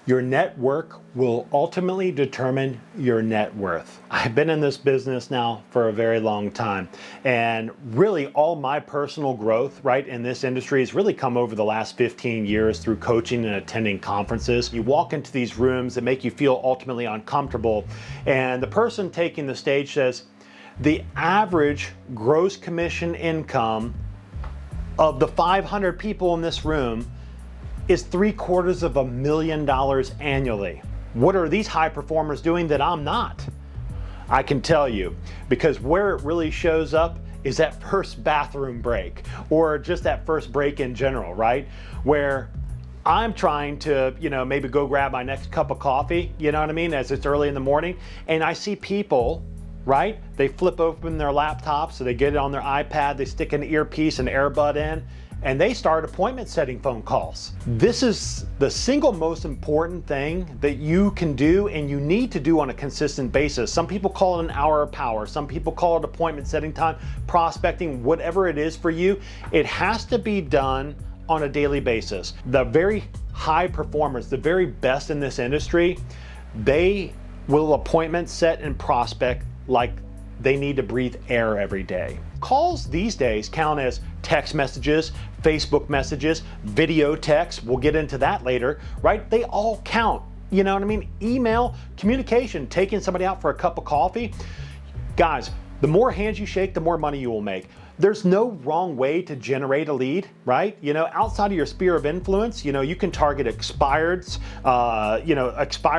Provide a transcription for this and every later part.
Your network will ultimately determine your net worth. I've been in this business now for a very long time, and really all my personal growth, right, in this industry has really come over the last 15 years through coaching and attending conferences. You walk into these rooms that make you feel ultimately uncomfortable, and the person taking the stage says, the average gross commission income of the 500 people in this room is $750,000 annually. What are these high performers doing that I'm not? I can tell you, because where it really shows up is that first bathroom break, or just that first break in general, right? Where I'm trying to, maybe go grab my next cup of coffee, you know what I mean, as it's early in the morning, and I see people, right? They flip open their laptop, so they get it on their iPad, they stick an earpiece and earbud in, and they start appointment setting phone calls. This is the single most important thing that you can do and you need to do on a consistent basis. Some people call it an hour of power. Some people call it appointment setting time, prospecting, whatever it is for you. It has to be done on a daily basis. The very high performers, the very best in this industry, they will appointment set and prospect like they need to breathe air every day. Calls these days count as text messages, Facebook messages, video text, we'll get into that later, right? They all count, you know what I mean? Email, communication, taking somebody out for a cup of coffee. Guys, the more hands you shake, the more money you will make. There's no wrong way to generate a lead, right? Outside of your sphere of influence, you can target expired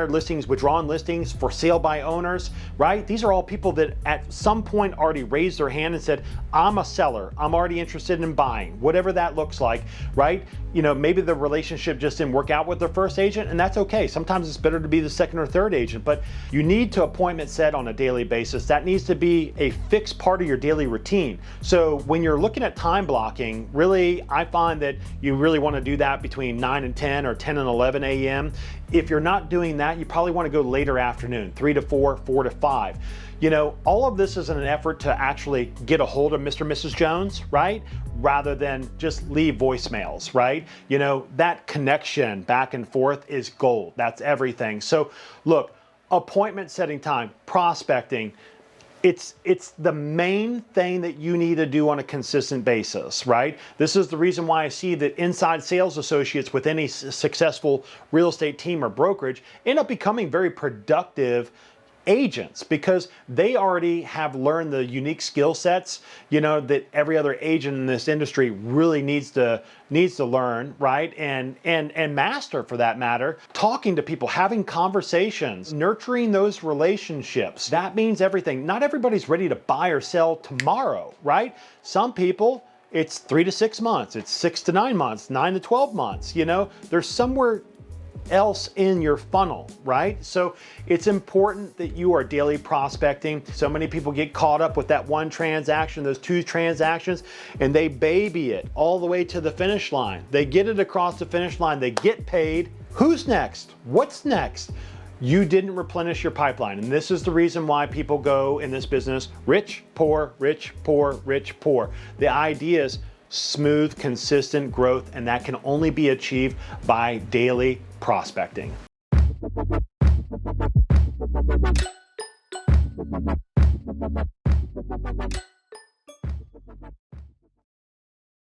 listings, withdrawn listings, for sale by owners, right? These are all people that at some point already raised their hand and said, I'm a seller, I'm already interested in buying, whatever that looks like, right? Maybe the relationship just didn't work out with their first agent, and that's okay. Sometimes it's better to be the second or third agent, but you need to appointment set on a daily basis. That needs to be a fixed part of your daily routine. So when you're looking at time blocking, really, I find that you really want to do that between 9 and 10 or 10 and 11 a.m. If you're not doing that, you probably want to go later afternoon, 3 to 4, 4 to 5. All of this is in an effort to actually get a hold of Mr. and Mrs. Jones, right? Rather than just leave voicemails, right? That connection back and forth is gold. That's everything. So look, appointment setting time, prospecting, it's the main thing that you need to do on a consistent basis, right? This is the reason why I see that inside sales associates with any successful real estate team or brokerage end up becoming very productive agents, because they already have learned the unique skill sets, that every other agent in this industry really needs to learn, right? And master, for that matter. Talking to people, having conversations, nurturing those relationships. That means everything. Not everybody's ready to buy or sell tomorrow, right? Some people, it's 3 to 6 months, it's 6 to 9 months, 9 to 12 months, there's somewhere else in your funnel, right? So it's important that you are daily prospecting. So many people get caught up with that one transaction, those two transactions, and they baby it all the way to the finish line. They get it across the finish line, they get paid. Who's next? What's next? You didn't replenish your pipeline. And this is the reason why people go in this business rich, poor, rich, poor, rich, poor. The idea is smooth, consistent growth, and that can only be achieved by daily prospecting.